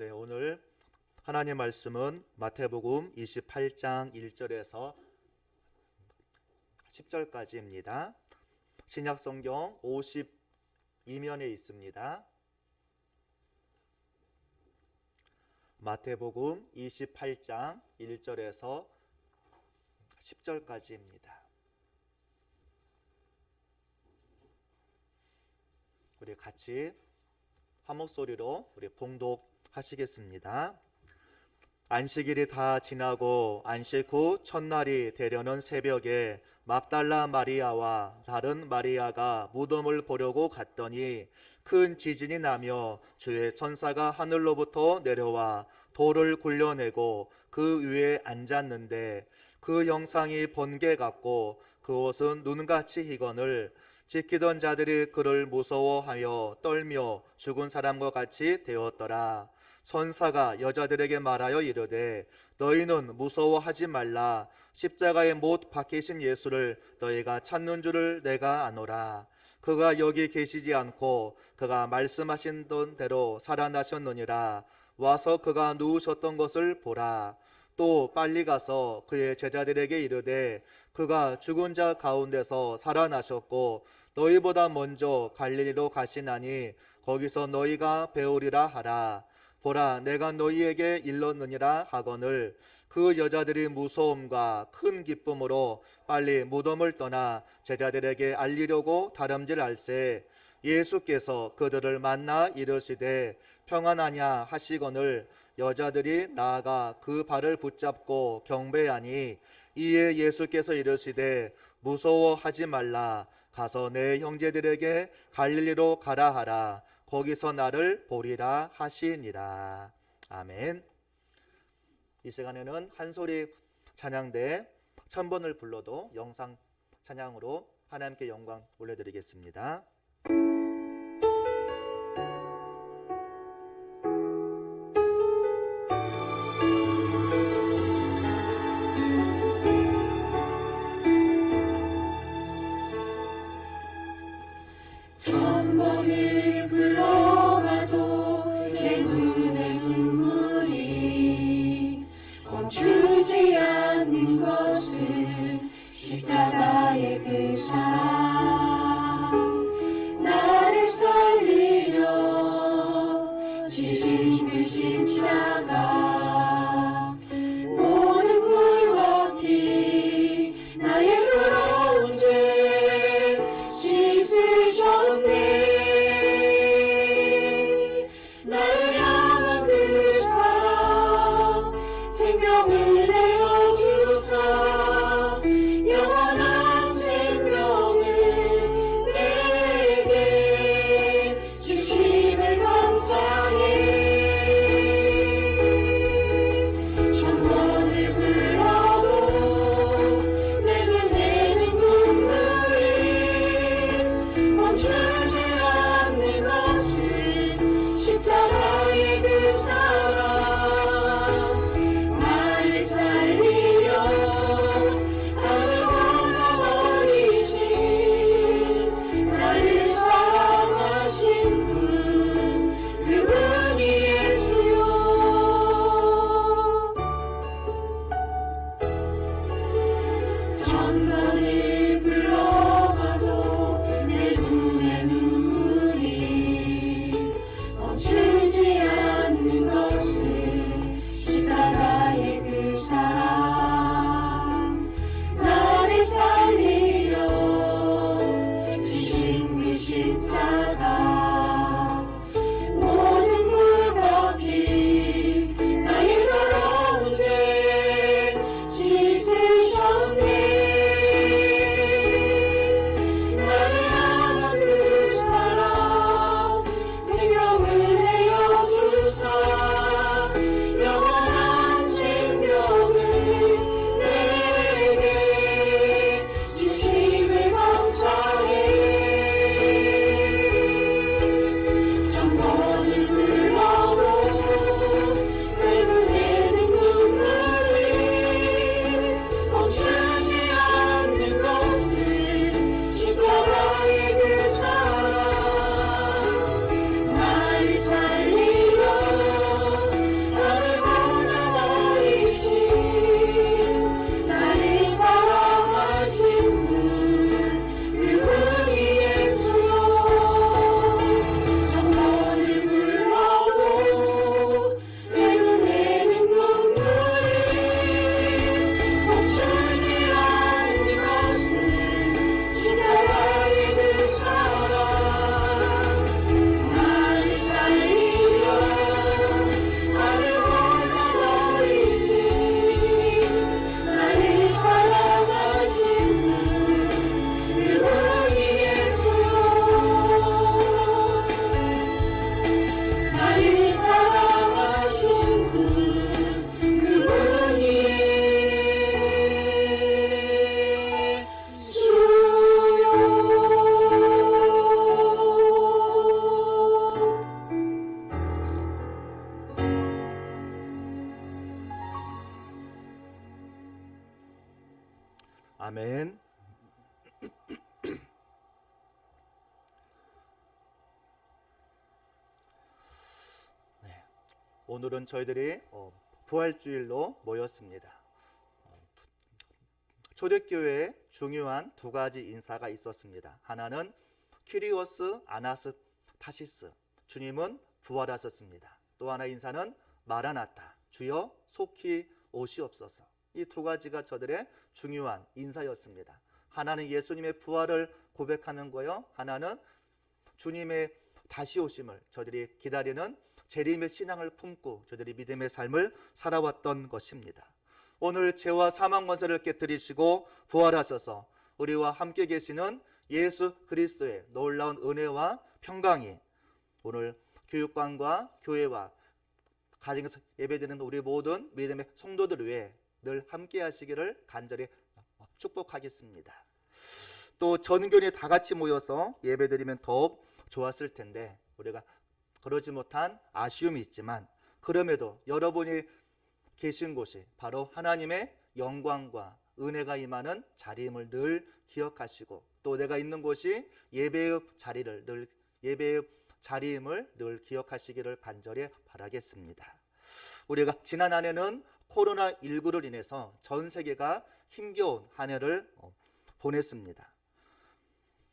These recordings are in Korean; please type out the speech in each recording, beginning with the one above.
네, 오늘 하나님 말씀은 마태복음 28장 1절에서 10절까지입니다. 신약성경 52면에 있습니다. 마태복음 28장 1절에서 10절까지입니다. 우리 같이 한 목소리로 우리 봉독하시겠습니다. 안식일이 다 지나고 안식 후 첫날이 되려는 새벽에 막달라 마리아와 다른 마리아가 무덤을 보려고 갔더니 큰 지진이 나며 주의 천사가 하늘로부터 내려와 돌을 굴려내고 그 위에 앉았는데 그 형상이 번개 같고 그 옷은 눈같이 희거늘 지키던 자들이 그를 무서워하여 떨며 죽은 사람과 같이 되었더라. 천사가 여자들에게 말하여 이르되 너희는 무서워하지 말라. 십자가에 못 박히신 예수를 너희가 찾는 줄을 내가 아노라. 그가 여기 계시지 않고 그가 말씀하신 대로 살아나셨느니라. 와서 그가 누우셨던 것을 보라. 또 빨리 가서 그의 제자들에게 이르되 그가 죽은 자 가운데서 살아나셨고 너희보다 먼저 갈릴리로 가시나니 거기서 너희가 배우리라 하라. 보라, 내가 너희에게 일렀느니라 하거늘 그 여자들이 무서움과 큰 기쁨으로 빨리 무덤을 떠나 제자들에게 알리려고 다름질할세. 예수께서 그들을 만나 이르시되 평안하냐 하시거늘 여자들이 나아가 그 발을 붙잡고 경배하니 이에 예수께서 이르시되 무서워하지 말라. 가서 내 형제들에게 갈릴리로 가라 하라. 거기서 나를 보리라 하시니라. 아멘. 이 시간에는 한소리 찬양대 1000번을 불러도 영상 찬양으로 하나님께 영광 올려드리겠습니다. 천번을 불러봐도 내 눈에 눈물이 멈추지 않는 것은 십자가의 그 사랑 나를 살리려 지신 그 십자가 모든 물과 피 나의 더러운 죄 씻으셨네. 네, 오늘은 저희들이 부활주일로 모였습니다. 초대교회에 중요한 두 가지 인사가 있었습니다. 하나는 퀴리오스 아나스타시스, 주님은 부활하셨습니다. 또 하나 인사는 마라나타, 주여 속히 오시옵소서. 이 두 가지가 저들의 중요한 인사였습니다. 하나는 예수님의 부활을 고백하는 거요, 하나는 주님의 다시 오심을 저들이 기다리는 재림의 신앙을 품고 저들이 믿음의 삶을 살아왔던 것입니다. 오늘 죄와 사망 권세를 깨뜨리시고 부활하셔서 우리와 함께 계시는 예수 그리스도의 놀라운 은혜와 평강이 오늘 교육관과 교회와 가정에서 예배드리는 우리 모든 믿음의 성도들 위해 늘 함께 하시기를 간절히 축복하겠습니다. 또 전교인이 다 같이 모여서 예배드리면 더욱 좋았을 텐데 우리가 그러지 못한 아쉬움이 있지만, 그럼에도 여러분이 계신 곳이 바로 하나님의 영광과 은혜가 임하는 자리임을 늘 기억하시고, 또 내가 있는 곳이 예배의 자리임을 늘 기억하시기를 간절히 바라겠습니다. 우리가 지난 한 해는 코로나19를 인해서 전 세계가 힘겨운 한 해를 보냈습니다.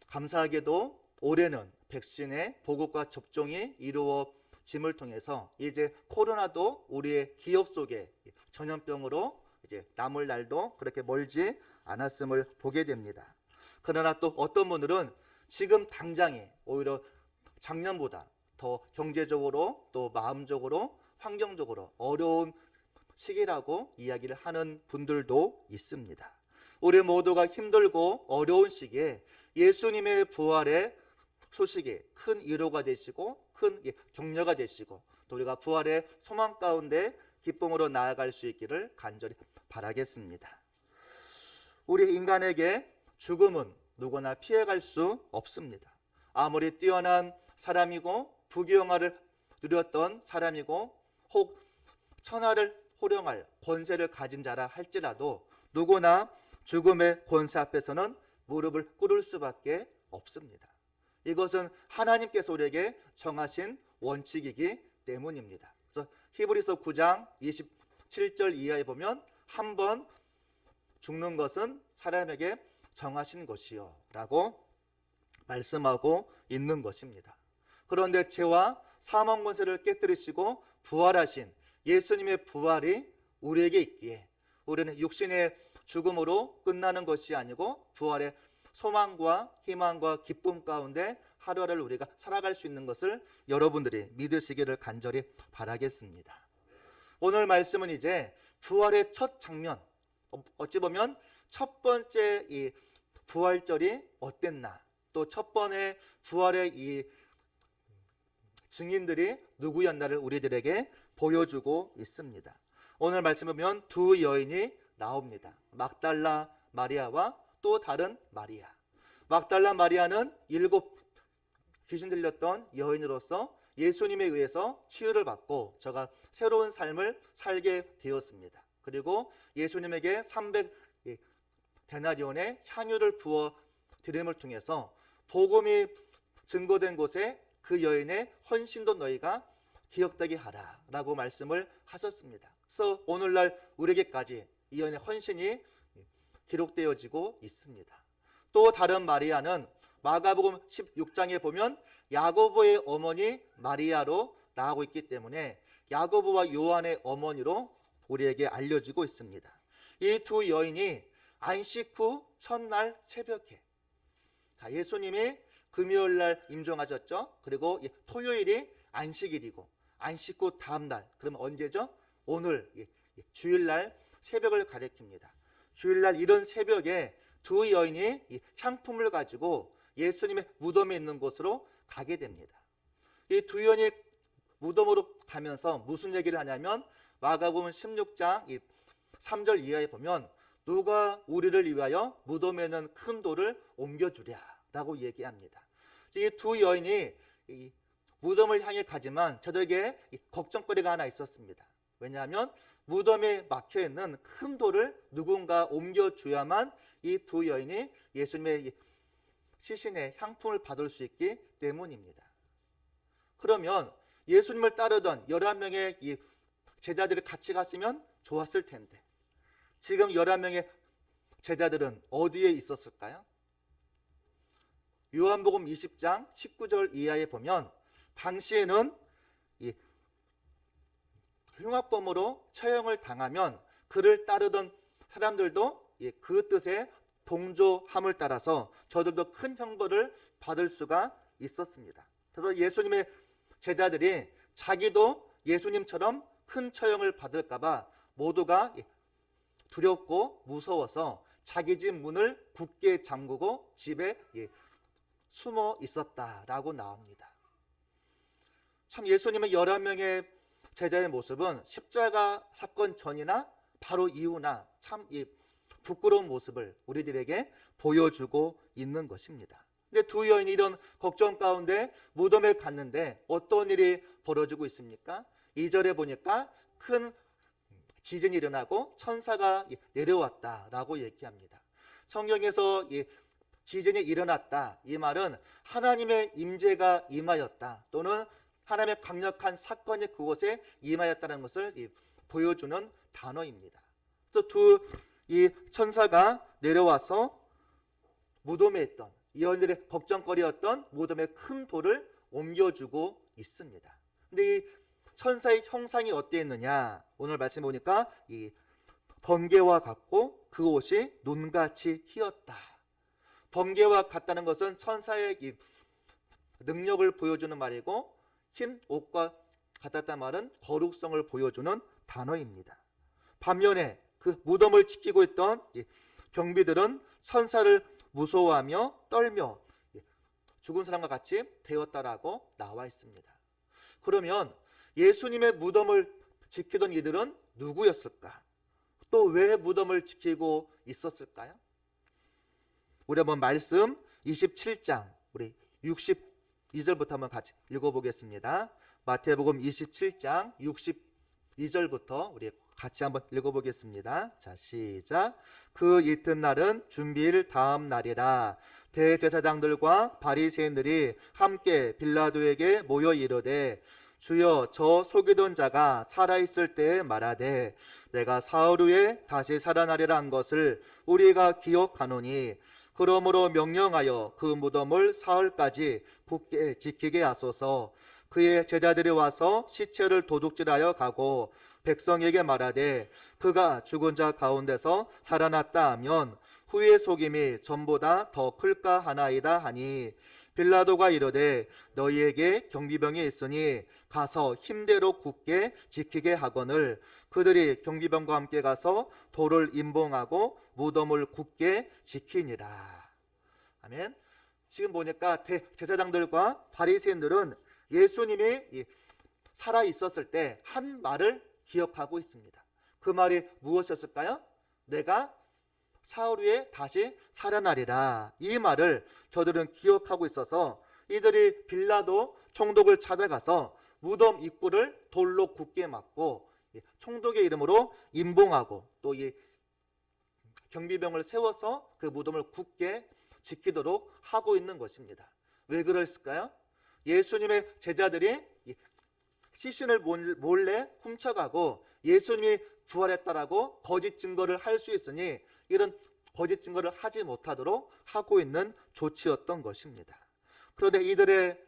감사하게도 올해는 백신의 보급과 접종이 이루어짐을 통해서 이제 코로나도 우리의 기억 속에 전염병으로 이제 남을 날도 그렇게 멀지 않았음을 보게 됩니다. 그러나 또 어떤 분들은 지금 당장에 오히려 작년보다 더 경제적으로 또 마음적으로 환경적으로 어려운 시기라고 이야기를 하는 분들도 있습니다. 우리 모두가 힘들고 어려운 시기에 예수님의 부활의 소식이 큰 위로가 되시고 큰 격려가 되시고, 또 우리가 부활의 소망 가운데 기쁨으로 나아갈 수 있기를 간절히 바라겠습니다. 우리 인간에게 죽음은 누구나 피해갈 수 없습니다. 아무리 뛰어난 사람이고 부귀영화를 누렸던 사람이고 혹 천하를 호령할 권세를 가진 자라 할지라도 누구나 죽음의 권세 앞에서는 무릎을 꿇을 수밖에 없습니다. 이것은 하나님께서 우리에게 정하신 원칙이기 때문입니다. 그래서 히브리서 9장 27절 이하에 보면 한 번 죽는 것은 사람에게 정하신 것이요 라고 말씀하고 있는 것입니다. 그런데 죄와 사망 권세를 깨뜨리시고 부활하신 예수님의 부활이 우리에게 있기에 우리는 육신의 죽음으로 끝나는 것이 아니고 부활의 소망과 희망과 기쁨 가운데 하루하루를 우리가 살아갈 수 있는 것을 여러분들이 믿으시기를 간절히 바라겠습니다. 오늘 말씀은 이제 부활의 첫 장면, 어찌 보면 첫 번째 이 부활절이 어땠나, 또 첫 번의 부활의 이 증인들이 누구였나를 우리들에게 보여주고 있습니다. 오늘 말씀 보면 두 여인이 나옵니다. 막달라 마리아와 또 다른 마리아. 막달라 마리아는 7 귀신 들렸던 여인으로서 예수님에 의해서 치유를 받고 저가 새로운 삶을 살게 되었습니다. 그리고 예수님에게 300 데나리온의 향유를 부어 드림을 통해서 복음이 증거된 곳에 그 여인의 헌신도 너희가 기억되게 하라 라고 말씀을 하셨습니다. 그래서 오늘날 우리에게까지 이 여인의 헌신이 기록되어지고 있습니다. 또 다른 마리아는 마가복음 16장에 보면 야고보의 어머니 마리아로 나오고 있기 때문에 야고보와 요한의 어머니로 우리에게 알려지고 있습니다. 이 두 여인이 안식 후 첫날 새벽에, 예수님이 금요일날 임종하셨죠. 그리고 토요일이 안식일이고 안식 후 다음날, 그러면 언제죠? 오늘 주일날 새벽을 가리킵니다. 주일날 이런 새벽에 두 여인이 향품을 가지고 예수님의 무덤에 있는 곳으로 가게 됩니다. 이 두 여인이 무덤으로 가면서 무슨 얘기를 하냐면 마가복음 16장 3절 이하에 보면 누가 우리를 위하여 무덤에 있는 큰 돌을 옮겨주랴 라고 얘기합니다. 이 두 여인이 무덤을 향해 가지만 저들에게 걱정거리가 하나 있었습니다. 왜냐하면 무덤에 막혀있는 큰 돌을 누군가 옮겨줘야만 이 두 여인이 예수님의 시신의 향품을 받을 수 있기 때문입니다. 그러면 예수님을 따르던 11명의 이 제자들이 같이 갔으면 좋았을 텐데 지금 11명의 제자들은 어디에 있었을까요? 요한복음 20장 19절 이하에 보면 당시에는 이 흉악범으로 처형을 당하면 그를 따르던 사람들도 그 뜻에 동조함을 따라서 저들도 큰 형벌을 받을 수가 있었습니다. 그래서 예수님의 제자들이 자기도 예수님처럼 큰 처형을 받을까봐 모두가 두렵고 무서워서 자기 집 문을 굳게 잠그고 집에 숨어 있었다라고 나옵니다. 참 예수님의 11명의 제자의 모습은 십자가 사건 전이나 바로 이후나 참 부끄러운 모습을 우리들에게 보여주고 있는 것입니다. 근데 두 여인이 이런 걱정 가운데 무덤에 갔는데 어떤 일이 벌어지고 있습니까? 2절에 보니까 큰 지진이 일어나고 천사가 내려왔다라고 얘기합니다. 성경에서 지진이 일어났다 이 말은 하나님의 임재가 임하였다 또는 하나님의 강력한 사건이 그곳에 임하였다는 것을 보여주는 단어입니다. 또 이 천사가 내려와서 무덤에 있던 여인들의 걱정거리였던 무덤의 큰 돌을 옮겨주고 있습니다. 근데 이 천사의 형상이 어땠느냐? 오늘 말씀 보니까 이 번개와 같고 그 옷이 눈같이 희었다. 번개와 같다는 것은 천사의 이 능력을 보여주는 말이고 흰 옷과 같았단 말은 거룩성을 보여주는 단어입니다. 반면에 그 무덤을 지키고 있던 경비들은 천사를 무서워하며 떨며 죽은 사람과 같이 되었다라고 나와 있습니다. 그러면 예수님의 무덤을 지키던 이들은 누구였을까? 또 왜 무덤을 지키고 있었을까요? 우리 한번 말씀 27장 우리 62절부터 한번 같이 읽어보겠습니다. 마태복음 27장 62절부터 우리 같이 한번 읽어보겠습니다. 자, 시작. 그 이튿날은 준비일 다음 날이라 대제사장들과 바리새인들이 함께 빌라도에게 모여 이르되 주여 저 속이던 자가 살아있을 때에 말하되 내가 사흘 후에 다시 살아나리라 한 것을 우리가 기억하노니 그러므로 명령하여 그 무덤을 사흘까지 굳게 지키게 하소서. 그의 제자들이 와서 시체를 도둑질하여 가고 백성에게 말하되 그가 죽은 자 가운데서 살아났다 하면 후의 속임이 전보다 더 클까 하나이다 하니 빌라도가 이르되 너희에게 경비병이 있으니 가서 힘대로 굳게 지키게 하거늘 그들이 경비병과 함께 가서 돌을 임봉하고 무덤을 굳게 지키니라. 아멘. 지금 보니까 제사장들과 바리새인들은 예수님이 살아 있었을 때 한 말을 기억하고 있습니다. 그 말이 무엇이었을까요? 내가 사흘 후에 다시 살아나리라. 이 말을 저들은 기억하고 있어서 이들이 빌라도 총독을 찾아가서 무덤 입구를 돌로 굳게 막고 총독의 이름으로 임봉하고 또 이 경비병을 세워서 그 무덤을 굳게 지키도록 하고 있는 것입니다. 왜 그랬을까요? 예수님의 제자들이 시신을 몰래 훔쳐가고 예수님이 부활했다라고 거짓 증거를 할 수 있으니 이런 거짓 증거를 하지 못하도록 하고 있는 조치였던 것입니다. 그런데 이들의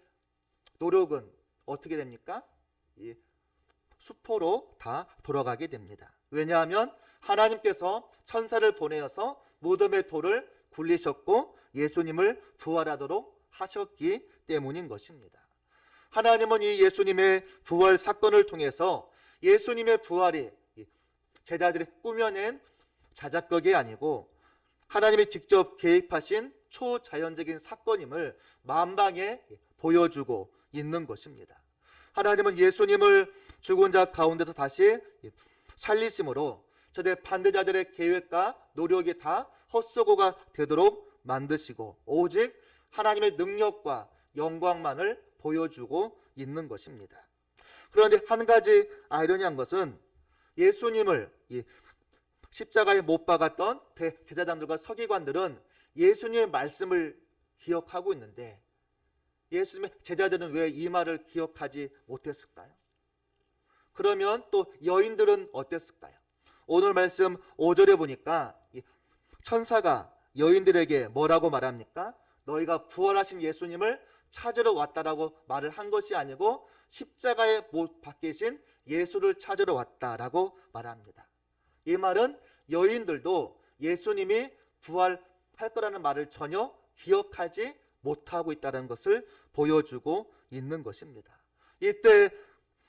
노력은 어떻게 됩니까? 수포로 다 돌아가게 됩니다. 왜냐하면 하나님께서 천사를 보내어서 무덤의 돌을 굴리셨고 예수님을 부활하도록 하셨기 때문인 것입니다. 하나님은 이 예수님의 부활 사건을 통해서 예수님의 부활이 제자들이 꾸며낸 자작극이 아니고 하나님이 직접 개입하신 초자연적인 사건임을 만방에 보여주고 있는 것입니다. 하나님은 예수님을 죽은 자 가운데서 다시 살리심으로 저들의 반대자들의 계획과 노력이 다 헛수고가 되도록 만드시고 오직 하나님의 능력과 영광만을 보여주고 있는 것입니다. 그런데 한 가지 아이러니한 것은 예수님을 십자가에 못 박았던 대제사장들과 서기관들은 예수님의 말씀을 기억하고 있는데 예수님의 제자들은 왜 이 말을 기억하지 못했을까요? 그러면 또 여인들은 어땠을까요? 오늘 말씀 5절에 보니까 천사가 여인들에게 뭐라고 말합니까? 너희가 부활하신 예수님을 찾으러 왔다라고 말을 한 것이 아니고 십자가에 못 박히신 예수를 찾으러 왔다라고 말합니다. 이 말은 여인들도 예수님이 부활할 거라는 말을 전혀 기억하지 못하고 있다는 것을 보여주고 있는 것입니다. 이때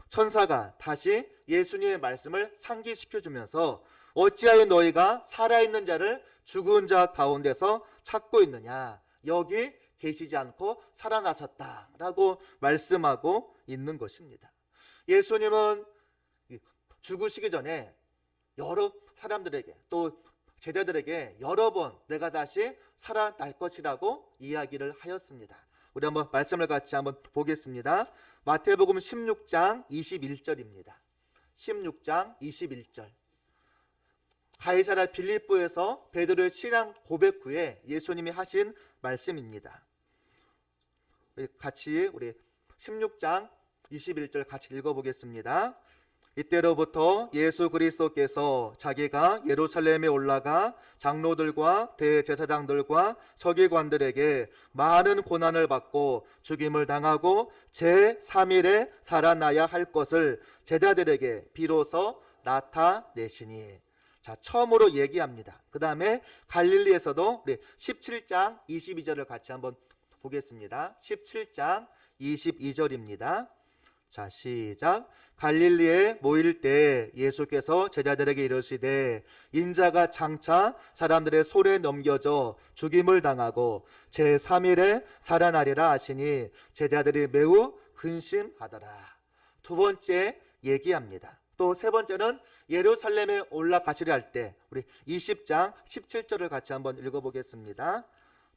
천사가 다시 예수님의 말씀을 상기시켜주면서 어찌하여 너희가 살아있는 자를 죽은 자 가운데서 찾고 있느냐, 여기 계시지 않고 살아나셨다라고 말씀하고 있는 것입니다. 예수님은 죽으시기 전에 여러 사람들에게 또 제자들에게 여러 번 내가 다시 살아날 것이라고 이야기를 하였습니다. 우리 한번 말씀을 같이 한번 보겠습니다. 마태복음 16장 21절입니다. 16장 21절. 가이사랴 빌립보에서 베드로의 신앙 고백 후에 예수님이 하신 말씀입니다. 우리 16장 21절 같이 읽어보겠습니다. 이때로부터 예수 그리스도께서 자기가 예루살렘에 올라가 장로들과 대제사장들과 서기관들에게 많은 고난을 받고 죽임을 당하고 제3일에 살아나야 할 것을 제자들에게 비로소 나타내시니. 자, 처음으로 얘기합니다. 그 다음에 갈릴리에서도 우리 17장 22절을 같이 한번 보겠습니다. 17장 22절입니다. 자, 시작. 갈릴리에 모일 때 예수께서 제자들에게 이르시되 인자가 장차 사람들의 손에 넘겨져 죽임을 당하고 제3일에 살아나리라 하시니 제자들이 매우 근심하더라. 두 번째 얘기합니다. 또 세 번째는 예루살렘에 올라가시려 할 때 우리 20장 17절을 같이 한번 읽어보겠습니다.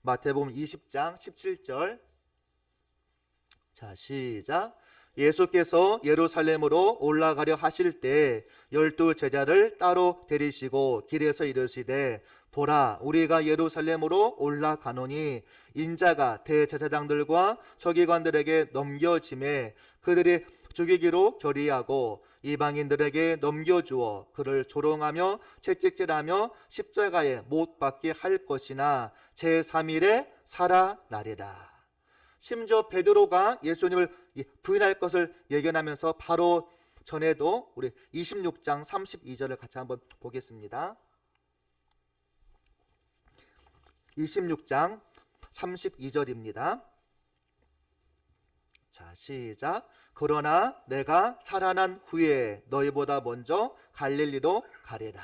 마태복음 20장 17절. 자, 시작. 예수께서 예루살렘으로 올라가려 하실 때 12 제자를 따로 데리시고 길에서 이르시되 보라, 우리가 예루살렘으로 올라가노니 인자가 대제사장들과 서기관들에게 넘겨짐에 그들이 죽이기로 결의하고 이방인들에게 넘겨주어 그를 조롱하며 채찍질하며 십자가에 못 박게 할 것이나 제3일에 살아나리라. 심지어 베드로가 예수님을 부인할 것을 예견하면서 바로 전에도 우리 26장 32절을 같이 한번 보겠습니다. 26장 32절입니다. 자, 시작. 그러나 내가 살아난 후에 너희보다 먼저 갈릴리로 가리라.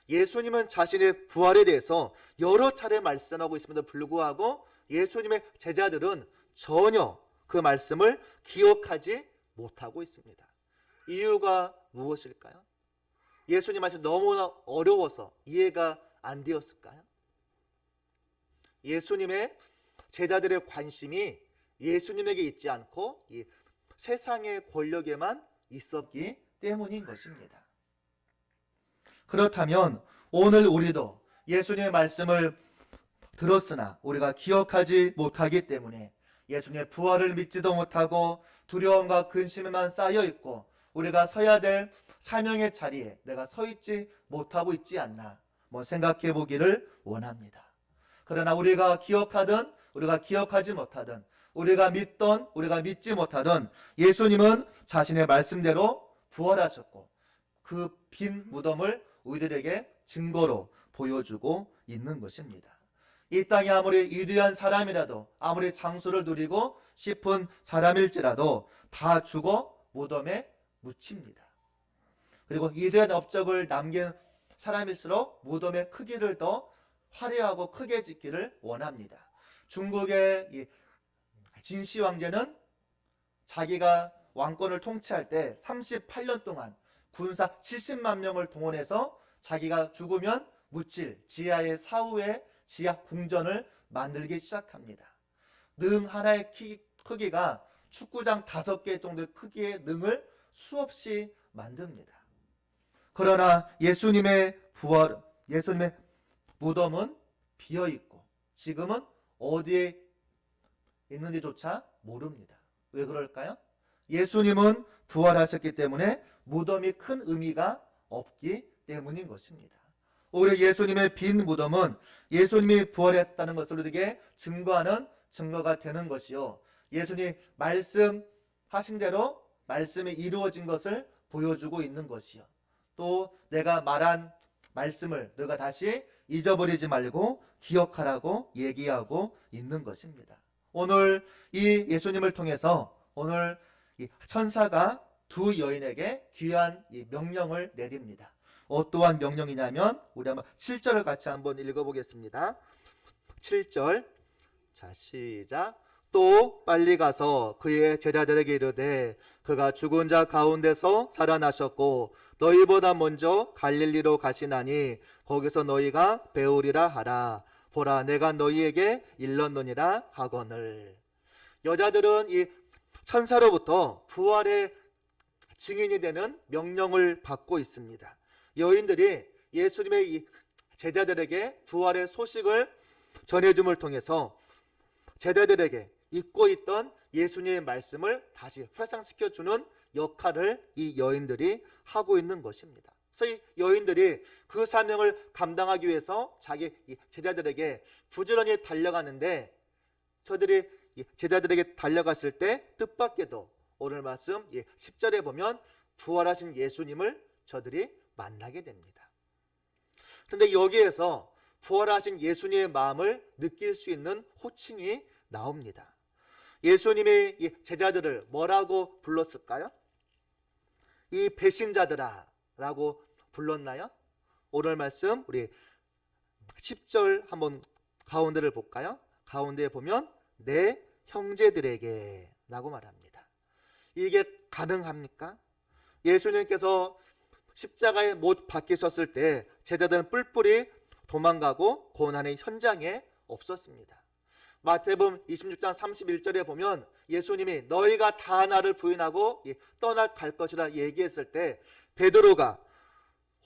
예수님은 자신의 부활에 대해서 여러 차례 말씀하고 있음에도 불구하고 예수님의 제자들은 전혀 그 말씀을 기억하지 못하고 있습니다. 이유가 무엇일까요? 예수님 말씀 너무나 어려워서 이해가 안 되었을까요? 예수님의 제자들의 관심이 예수님에게 있지 않고 이 세상의 권력에만 있었기 때문인 것입니다. 그렇다면 오늘 우리도 예수님의 말씀을 들었으나 우리가 기억하지 못하기 때문에 예수님의 부활을 믿지도 못하고 두려움과 근심에만 쌓여 있고 우리가 서야 될 사명의 자리에 내가 서 있지 못하고 있지 않나 생각해 보기를 원합니다. 그러나 우리가 기억하든 우리가 기억하지 못하든 우리가 믿던 우리가 믿지 못하던 예수님은 자신의 말씀대로 부활하셨고 그 빈 무덤을 우리들에게 증거로 보여주고 있는 것입니다. 이 땅에 아무리 위대한 사람이라도 아무리 장수를 누리고 싶은 사람일지라도 다 죽어 무덤에 묻힙니다. 그리고 위대한 업적을 남긴 사람일수록 무덤의 크기를 더 화려하고 크게 짓기를 원합니다. 중국의 진시 왕제는 자기가 왕권을 통치할 때 38년 동안 군사 70만 명을 동원해서 자기가 죽으면 묻힐 지하의 사후의 지하 궁전을 만들기 시작합니다. 능 하나의 크기가 축구장 5개 정도의 크기의 능을 수없이 만듭니다. 그러나 예수님의 예수님의 무덤은 비어 있고 지금은 어디에 있는지조차 모릅니다. 왜 그럴까요? 예수님은 부활하셨기 때문에 무덤이 큰 의미가 없기 때문인 것입니다. 오히려 예수님의 빈 무덤은 예수님이 부활했다는 것을 우리에게 증거하는 증거가 되는 것이요, 예수님이 말씀하신 대로 말씀이 이루어진 것을 보여주고 있는 것이요, 또 내가 말한 말씀을 너가 다시 잊어버리지 말고 기억하라고 얘기하고 있는 것입니다. 오늘 이 예수님을 통해서 오늘 이 천사가 두 여인에게 귀한 이 명령을 내립니다. 어떠한 명령이냐면 우리 한번 7절을 같이 한번 읽어보겠습니다. 7절, 자 시작. 또 빨리 가서 그의 제자들에게 이르되 그가 죽은 자 가운데서 살아나셨고 너희보다 먼저 갈릴리로 가시나니 거기서 너희가 배우리라 하라. 보라 내가 너희에게 일렀느니라 하거늘. 여자들은 이 천사로부터 부활의 증인이 되는 명령을 받고 있습니다. 여인들이 예수님의 이 제자들에게 부활의 소식을 전해줌을 통해서 제자들에게 잊고 있던 예수님의 말씀을 다시 회상시켜주는 역할을 이 여인들이 하고 있는 것입니다. 그래서 이 여인들이 그 사명을 감당하기 위해서 자기 제자들에게 부지런히 달려가는데, 저들이 제자들에게 달려갔을 때 뜻밖에도 오늘 말씀 10절에 보면 부활하신 예수님을 저들이 만나게 됩니다. 그런데 여기에서 부활하신 예수님의 마음을 느낄 수 있는 호칭이 나옵니다. 예수님의 제자들을 뭐라고 불렀을까요? 이 배신자들아 라고 불렀나요? 오늘 말씀 우리 10절 한번 가운데를 볼까요? 가운데에 보면 내 형제들에게 라고 말합니다. 이게 가능합니까? 예수님께서 십자가에 못 박히셨을 때 제자들은 뿔뿔이 도망가고 고난의 현장에 없었습니다. 마태복음 26장 31절에 보면 예수님이 너희가 다 나를 부인하고 떠나갈 것이라 얘기했을 때 베드로가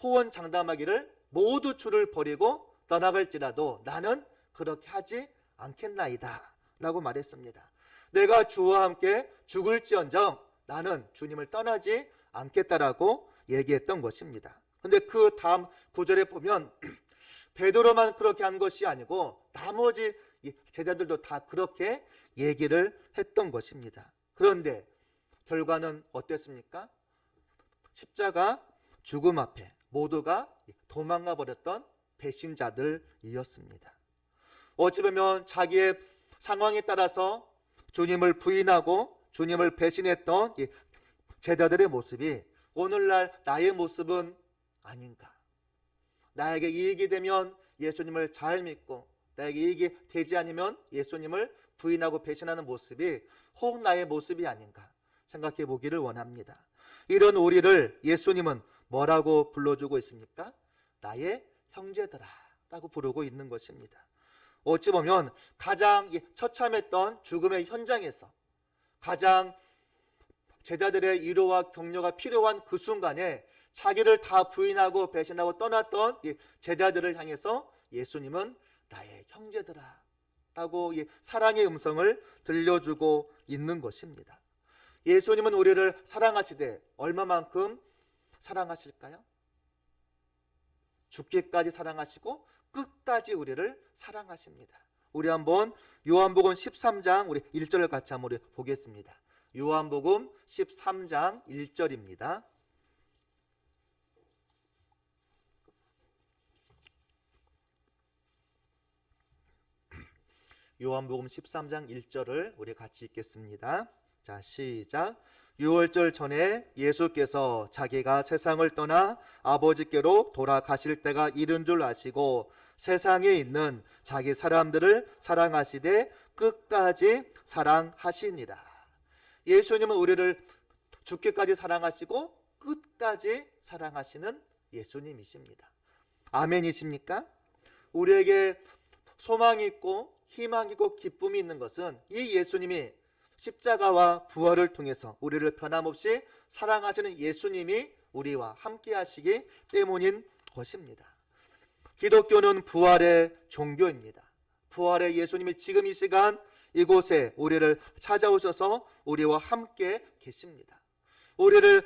호언장담하기를 모두 주를 버리고 떠나갈지라도 나는 그렇게 하지 않겠나이다 라고 말했습니다. 내가 주와 함께 죽을지언정 나는 주님을 떠나지 않겠다라고 얘기했던 것입니다. 그런데 그 다음 구절에 보면 베드로만 그렇게 한 것이 아니고 나머지 제자들도 다 그렇게 얘기를 했던 것입니다. 그런데 결과는 어땠습니까? 십자가 죽음 앞에 모두가 도망가 버렸던 배신자들이었습니다. 어찌 보면 자기의 상황에 따라서 주님을 부인하고 주님을 배신했던 제자들의 모습이 오늘날 나의 모습은 아닌가? 나에게 이익이 되면 예수님을 잘 믿고 나에게 이익이 되지 않으면 예수님을 부인하고 배신하는 모습이 혹 나의 모습이 아닌가 생각해 보기를 원합니다. 이런 우리를 예수님은 뭐라고 불러주고 있습니까? 나의 형제들아 라고 부르고 있는 것입니다. 어찌 보면 가장 처참했던 죽음의 현장에서 가장 제자들의 위로와 격려가 필요한 그 순간에 자기를 다 부인하고 배신하고 떠났던 제자들을 향해서 예수님은 나의 형제들아 라고 사랑의 음성을 들려주고 있는 것입니다. 예수님은 우리를 사랑하시되 얼마만큼 사랑하실까요? 죽기까지 사랑하시고 끝까지 우리를 사랑하십니다. 우리 한번 요한복음 13장 우리 1절을 같이 한번 보겠습니다. 요한복음 13장 1절입니다. 요한복음 13장 1절을 우리 같이 읽겠습니다. 자, 시작. 유월절 전에 예수께서 자기가 세상을 떠나 아버지께로 돌아가실 때가 이른 줄 아시고 세상에 있는 자기 사람들을 사랑하시되 끝까지 사랑하시니라. 예수님은 우리를 죽기까지 사랑하시고 끝까지 사랑하시는 예수님이십니다. 아멘이십니까? 우리에게 소망이 있고 희망이 있고 기쁨이 있는 것은 이 예수님이 십자가와 부활을 통해서 우리를 변함없이 사랑하시는 예수님이 우리와 함께 하시기 때문인 것입니다. 기독교는 부활의 종교입니다. 부활의 예수님이 지금 이 시간 이곳에 우리를 찾아오셔서 우리와 함께 계십니다. 우리를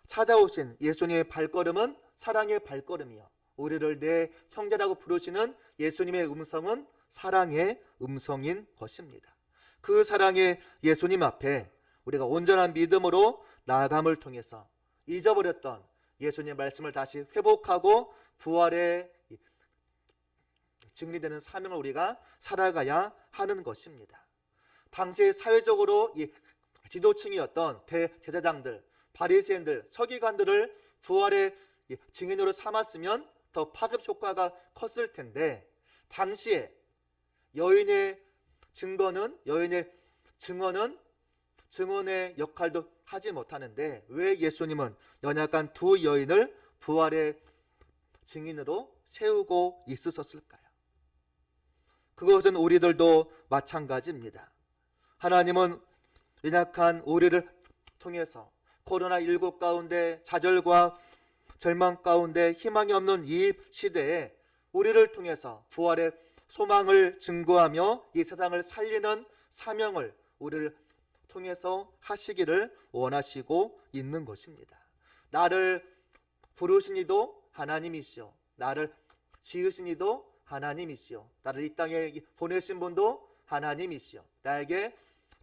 찾아오신 예수님의 발걸음은 사랑의 발걸음이요, 우리를 내 형제라고 부르시는 예수님의 음성은 사랑의 음성인 것입니다. 그 사랑의 예수님 앞에 우리가 온전한 믿음으로 나아감을 통해서 잊어버렸던 예수님의 말씀을 다시 회복하고 부활의 증인이 되는 사명을 우리가 살아가야 하는 것입니다. 당시 사회적으로 이 지도층이었던 대제사장들, 바리새인들, 서기관들을 부활의 증인으로 삼았으면 더 파급 효과가 컸을 텐데, 당시에 여인의 증언의 역할도 하지 못하는데 왜 예수님은 연약한 두 여인을 부활의 증인으로 세우고 있으셨을까요? 그것은 우리들도 마찬가지입니다. 하나님은 연약한 우리를 통해서 코로나19 가운데 좌절과 절망 가운데 희망이 없는 이 시대에 우리를 통해서 부활의 소망을 증거하며 이 세상을 살리는 사명을 우리를 통해서 하시기를 원하시고 있는 것입니다. 나를 부르신 이도 하나님이시오, 나를 지으신 이도 하나님이시오, 나를 이 땅에 보내신 분도 하나님이시오, 나에게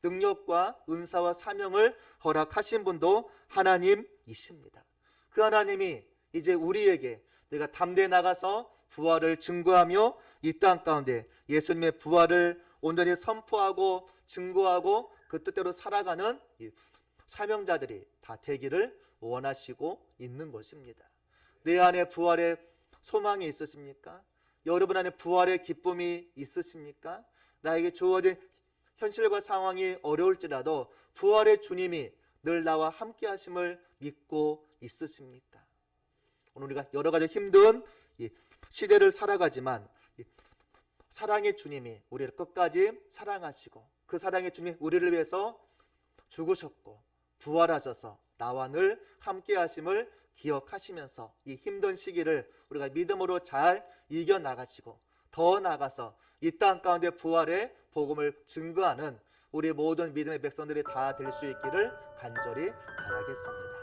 능력과 은사와 사명을 허락하신 분도 하나님이십니다. 그 하나님이 이제 우리에게 내가 담대히 나가서 부활을 증거하며 이 땅 가운데 예수님의 부활을 온전히 선포하고 증거하고 그 뜻대로 살아가는 이 사명자들이 다 되기를 원하시고 있는 것입니다. 내 안에 부활의 소망이 있으십니까? 여러분 안에 부활의 기쁨이 있으십니까? 나에게 주어진 현실과 상황이 어려울지라도 부활의 주님이 늘 나와 함께 하심을 믿고 있으십니까? 오늘 우리가 여러 가지 힘든 시대를 살아가지만 사랑의 주님이 우리를 끝까지 사랑하시고 그 사랑의 주님이 우리를 위해서 죽으셨고 부활하셔서 나와 늘 함께 하심을 기억하시면서 이 힘든 시기를 우리가 믿음으로 잘 이겨나가시고 더 나아가서 이 땅 가운데 부활의 복음을 증거하는 우리 모든 믿음의 백성들이 다 될 수 있기를 간절히 바라겠습니다.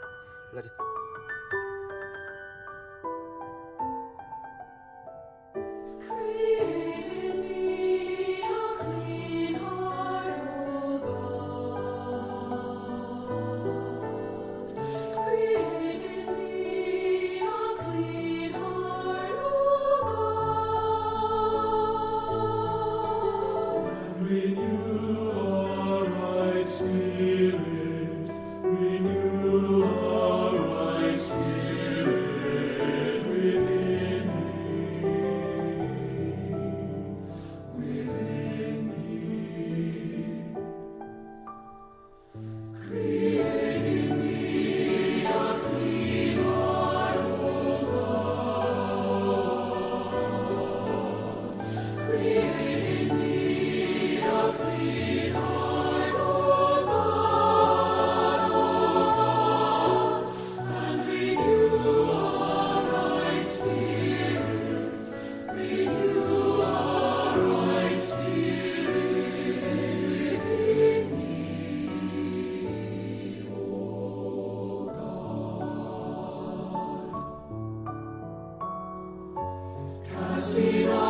We